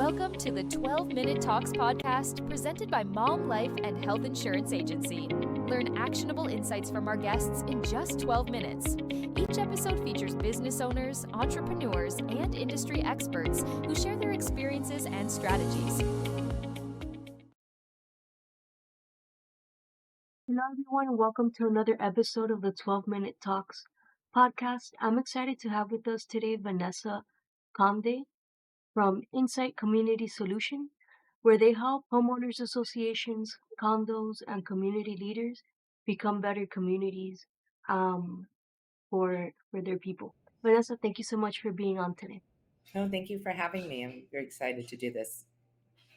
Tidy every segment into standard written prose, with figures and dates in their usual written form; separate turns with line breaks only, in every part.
Welcome to the 12-Minute Talks podcast presented by Mom Life and Health Insurance Agency. Learn actionable insights from our guests in just 12 minutes. Each episode features business owners, entrepreneurs, and industry experts who share their experiences and strategies.
Hello, everyone. Welcome to another episode of the 12-Minute Talks podcast. I'm excited to have with us today Vanessa Conde from Insight Community Solution, where they help homeowners associations, condos, and community leaders become better communities for their people. Vanessa, thank you so much for being on today.
No, thank you for having me. I'm very excited to do this.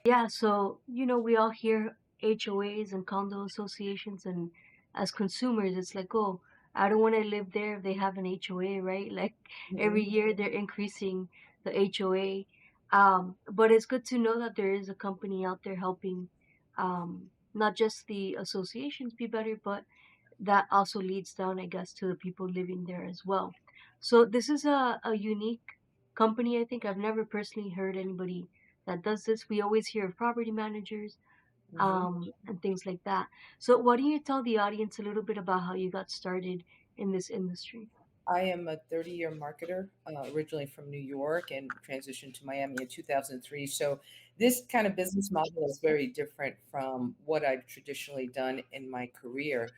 Yeah, so we all hear HOAs and condo associations, and as consumers, it's like, oh, I don't want to live there if they have an HOA, right? Like every
Mhm.
year they're increasing the HOA. But it's good to know that there is a company out there helping not just the associations be better, but that also leads down, I guess, to the people living there as well. So this is a unique company. I think I've never personally heard anybody that does this. We always hear of property managers
Mhm.
and things like that. So why don't you tell the audience a little bit about how you got started in this industry?
I am a 30-year marketer, originally from New York and transitioned to Miami in 2003. So this kind of business model is very different from what I've traditionally done in my career.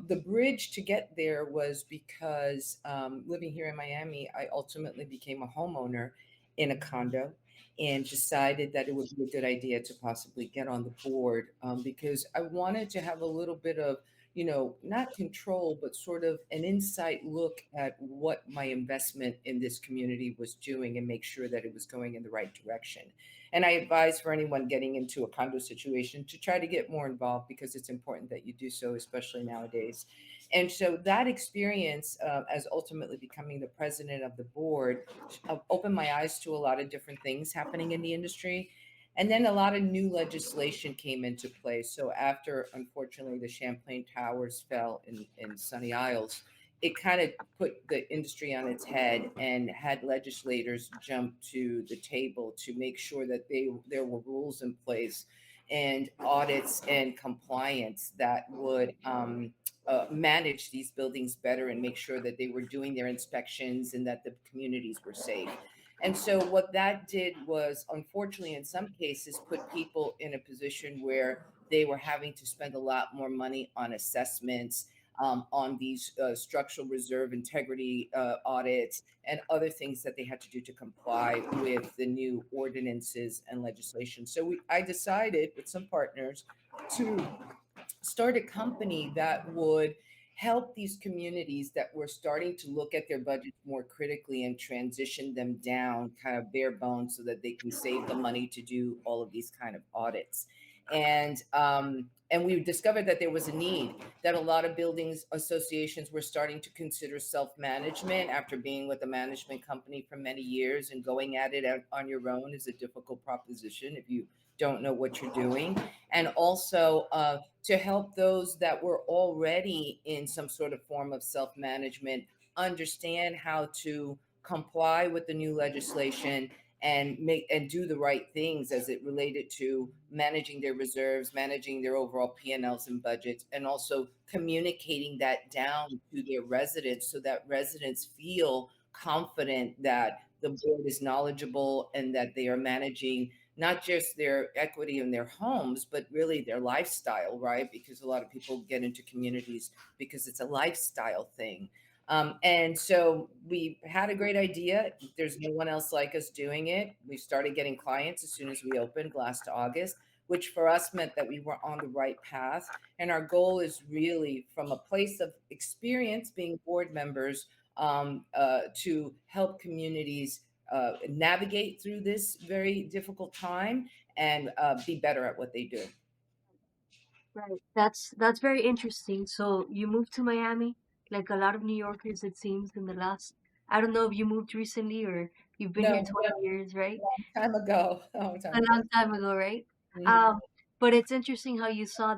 The bridge to get there was because living here in Miami, I ultimately became a homeowner in a condo and decided that it would be a good idea to possibly get on the board because I wanted to have a little bit of not control, but sort of an insight look at what my investment in this community was doing and make sure that it was going in the right direction. And I advise for anyone getting into a condo situation to try to get more involved because it's important that you do so, especially nowadays. And so that experience, as ultimately becoming the president of the board, opened my eyes to a lot of different things happening in the industry. And then a lot of new legislation came into play. So after, unfortunately, the Champlain Towers fell in Sunny Isles, it kind of put the industry on its head and had legislators jump to the table to make sure that there were rules in place and audits and compliance that would manage these buildings better and make sure that they were doing their inspections and that the communities were safe. And so what that did was, unfortunately, in some cases, put people in a position where they were having to spend a lot more money on assessments, on these structural reserve integrity audits, and other things that they had to do to comply with the new ordinances and legislation. So I decided with some partners to start a company that would help these communities that were starting to look at their budgets more critically and transition them down kind of bare bones so that they can save the money to do all of these kind of audits. And we discovered that there was a need, that a lot of buildings associations were starting to consider self-management after being with a management company for many years, and going at it on your own is a difficult proposition if you don't know what you're doing. And also to help those that were already in some sort of form of self-management understand how to comply with the new legislation and make and do the right things as it related to managing their reserves, managing their overall P&Ls and budgets, and also communicating that down to their residents so that residents feel confident that the board is knowledgeable and that they are managing not just their equity in their homes, but really their lifestyle, right? Because a lot of people get into communities because it's a lifestyle thing. And so we had a great idea. There's no one else like us doing it. We started getting clients as soon as we opened last August, which for us meant that we were on the right path. And our goal is really from a place of experience being board members to help communities navigate through this very difficult time and be better at what they do.
Right. That's very interesting. So you moved to Miami, like a lot of New Yorkers, it seems, in the last, I don't know if you moved recently or you've been here
No,
20 years, right?
long time ago, long
A
time ago.
long time ago, right?
Mhm.
Um, but it's interesting how you saw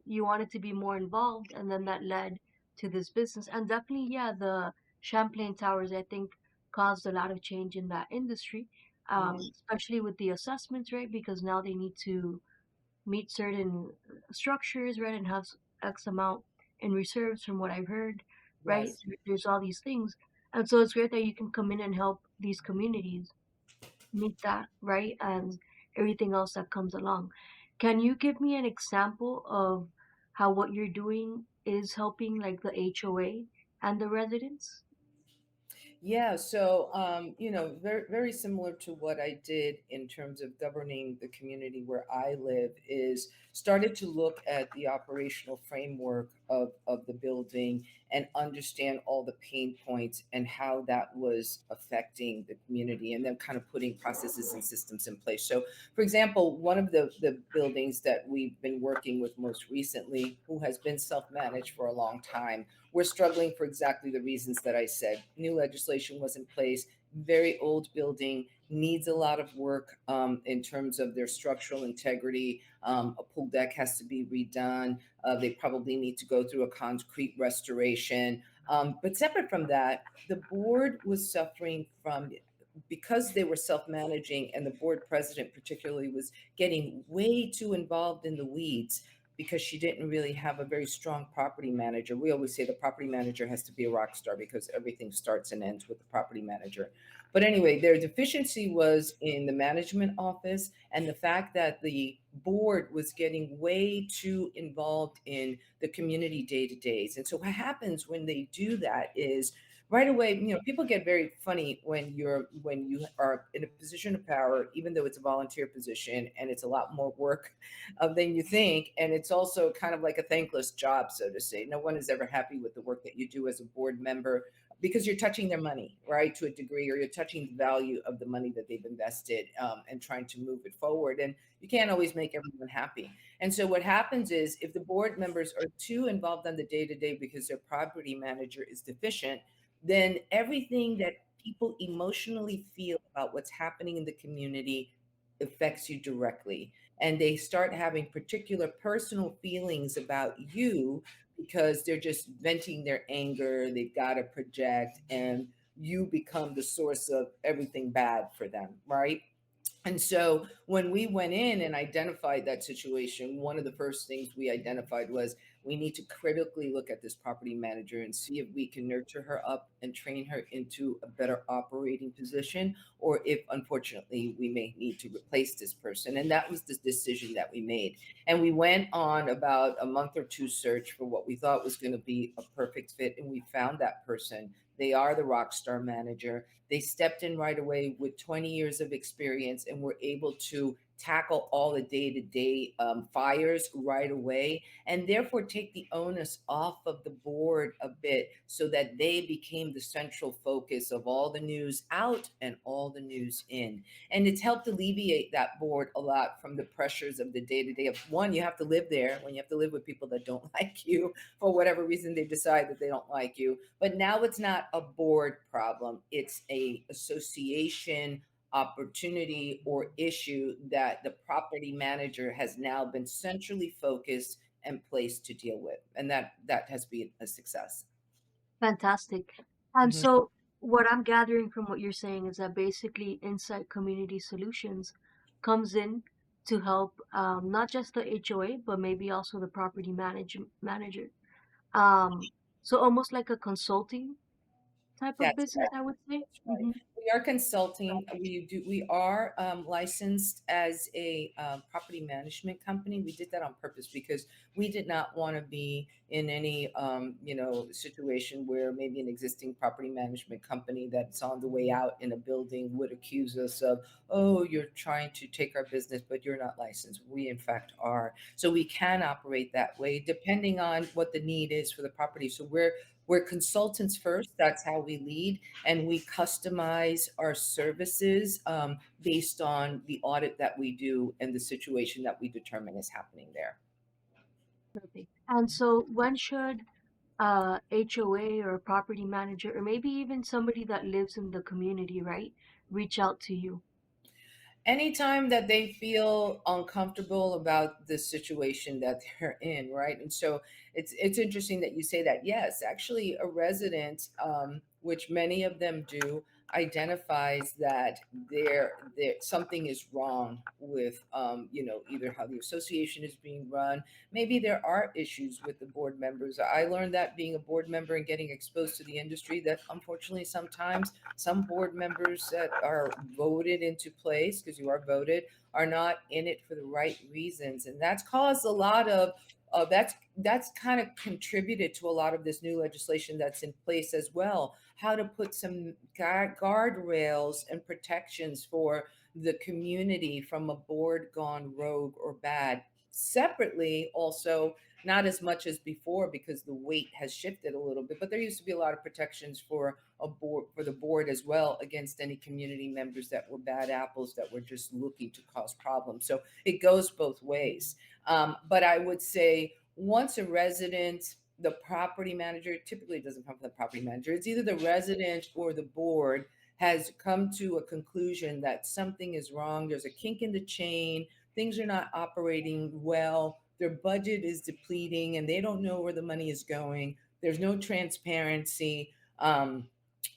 you wanted to be more involved, and then that led to this business. And definitely, yeah, the Champlain Towers, I think, caused a lot of change in that industry.
Mhm.
especially with the assessments, right? Because now they need to meet certain structures, right, and have X amount in reserves from what I've heard, right?
Yes.
There's all these things. And so it's great that you can come in and help these communities meet that, right? And everything else that comes along. Can you give me an example of how what you're doing is helping like the HOA and the residents?
Yeah, so very very similar to what I did in terms of governing the community where I live is started to look at the operational framework of the building and understand all the pain points and how that was affecting the community and then kind of putting processes and systems in place. So for example, one of the buildings that we've been working with most recently, who has been self-managed for a long time, we're struggling for exactly the reasons that I said. New legislation was in place, very old building, needs a lot of work in terms of their structural integrity. A pool deck has to be redone. They probably need to go through a concrete restoration. But separate from that, the board was suffering from, because they were self-managing and the board president particularly was getting way too involved in the weeds because she didn't really have a very strong property manager. We always say the property manager has to be a rock star because everything starts and ends with the property manager. But anyway, their deficiency was in the management office and the fact that the board was getting way too involved in the community day to days. And so what happens when they do that is right away, people get very funny when you are in a position of power, even though it's a volunteer position and it's a lot more work than you think. And it's also kind of like a thankless job, so to say. No one is ever happy with the work that you do as a board member because you're touching their money, right, to a degree, or you're touching the value of the money that they've invested and trying to move it forward. And you can't always make everyone happy. And so what happens is if the board members are too involved on the day to day because their property manager is deficient, then everything that people emotionally feel about what's happening in the community affects you directly, and they start having particular personal feelings about you because they're just venting their anger, they've got to project, and you become the source of everything bad for them, right? And so when we went in and identified that situation, one of the first things we identified was we need to critically look at this property manager and see if we can nurture her up and train her into a better operating position, or if unfortunately we may need to replace this person. And that was the decision that we made. And we went on about a month or two search for what we thought was going to be a perfect fit. And we found that person. They are the rock star manager. They stepped in right away with 20 years of experience and were able to tackle all the day-to-day fires right away, and therefore take the onus off of the board a bit so that they became the central focus of all the news out and all the news in. And it's helped alleviate that board a lot from the pressures of the day-to-day of, one, you have to live there, when you have to live with people that don't like you for whatever reason they decide that they don't like you. But now it's not a board problem, it's a association opportunity or issue that the property manager has now been centrally focused and placed to deal with, and that has been a success.
Fantastic. And
Mhm.
so what I'm gathering from what you're saying is that basically Insight Community Solutions comes in to help not just the HOA, but maybe also the property manager. Um, so almost like a consulting type of
That's
business, I would say.
That's right. We are consulting. We are licensed as a property management company. We did that on purpose because we did not want to be in any situation where maybe an existing property management company that's on the way out in a building would accuse us of, oh, you're trying to take our business, but you're not licensed. We in fact are. So we can operate that way depending on what the need is for the property. So we're consultants first. That's how we lead, and we customize our services based on the audit that we do and the situation that we determine is happening there.
Perfect. And so when should HOA or a property manager or maybe even somebody that lives in the community, right, reach out to you?
Anytime that they feel uncomfortable about the situation that they're in, right? And so it's interesting that you say that. Yes, actually, a resident, which many of them do, identifies that there something is wrong with either how the association is being run. Maybe there are issues with the board members. I learned that being a board member and getting exposed to the industry, that unfortunately sometimes some board members that are voted into place, because you are voted, are not in it for the right reasons, and that's caused a lot of that's kind of contributed to a lot of this new legislation that's in place as well. How to put some guardrails and protections for the community from a board gone rogue or bad. Separately, also, not as much as before because the weight has shifted a little bit, but there used to be a lot of protections for a board, for the board as well, against any community members that were bad apples that were just looking to cause problems. So it goes both ways. But I would say once a resident, the property manager, typically it doesn't come from the property manager, it's either the resident or the board has come to a conclusion that something is wrong, there's a kink in the chain, things are not operating well, their budget is depleting and they don't know where the money is going, there's no transparency.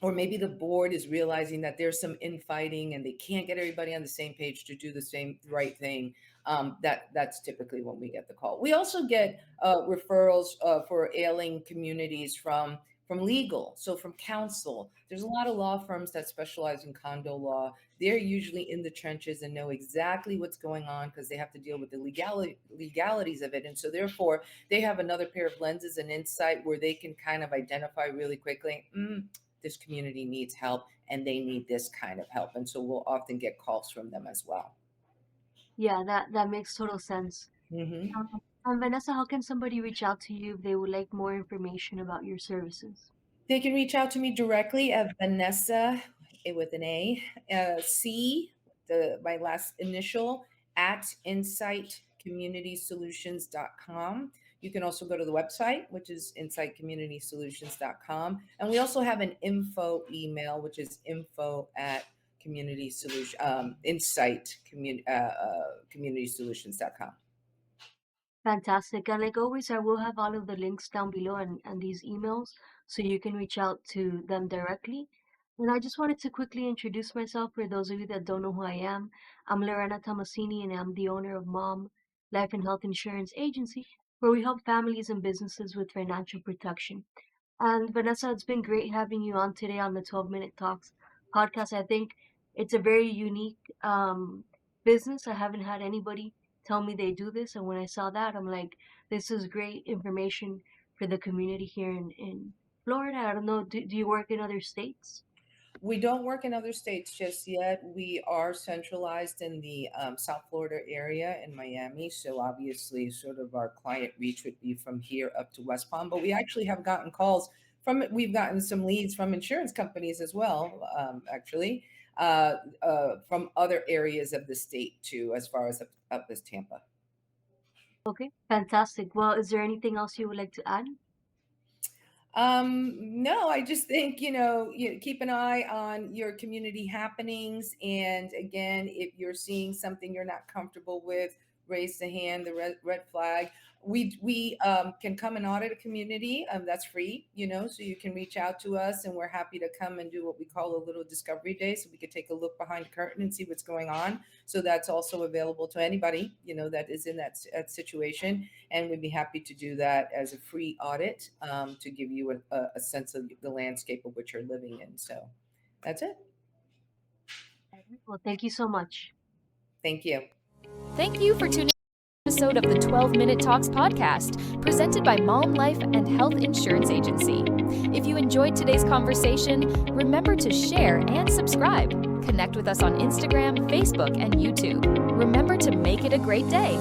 Or maybe the board is realizing that there's some infighting and they can't get everybody on the same page to do the same right thing. That's typically when we get the call. We also get referrals for ailing communities from legal, so from counsel. There's a lot of law firms that specialize in condo law. They're usually in the trenches and know exactly what's going on because they have to deal with the legalities of it. And so therefore, they have another pair of lenses and insight where they can kind of identify really quickly, this community needs help and they need this kind of help. And so we'll often get calls from them as well.
Yeah, that makes total sense.
Hmm.
Vanessa, how can somebody reach out to you if they would like more information about your services?
They can reach out to me directly at Vanessa, with an C, my last initial, at insightcommunitysolutions.com. You can also go to the website, which is insightcommunitysolutions.com. And we also have an info email, which is info at communitysolutions.com.
Fantastic. And like always, I will have all of the links down below and these emails so you can reach out to them directly. And I just wanted to quickly introduce myself for those of you that don't know who I am. I'm Lorena Tomasini and I'm the owner of Mom Life and Health Insurance Agency, where we help families and businesses with financial protection. And Vanessa, it's been great having you on today on the 12-Minute Talks podcast. I think it's a very unique business. I haven't had anybody tell me they do this. And when I saw that, I'm like, this is great information for the community here in Florida. I don't know, do you work in other states?
We don't work in other states just yet. We are centralized in the South Florida area in Miami. So obviously, sort of our client reach would be from here up to West Palm. But we actually have gotten calls we've gotten some leads from insurance companies as well, actually, from other areas of the state too, as far as up as Tampa.
Okay, fantastic. Well, is there anything else you would like to add?
No, I just think, you keep an eye on your community happenings. And again, if you're seeing something you're not comfortable with, raise the hand, the red flag. We can come and audit a community. That's free, so you can reach out to us and we're happy to come and do what we call a little discovery day. So we could take a look behind the curtain and see what's going on. So that's also available to anybody, that is in that situation. And we'd be happy to do that as a free audit to give you a sense of the landscape of which you're living in. So that's it.
Well, thank you so much.
Thank you.
Thank you for tuning in to this episode of the 12-Minute Talks podcast, presented by Malm Life and Health Insurance Agency. If you enjoyed today's conversation, remember to share and subscribe. Connect with us on Instagram, Facebook, and YouTube. Remember to make it a great day.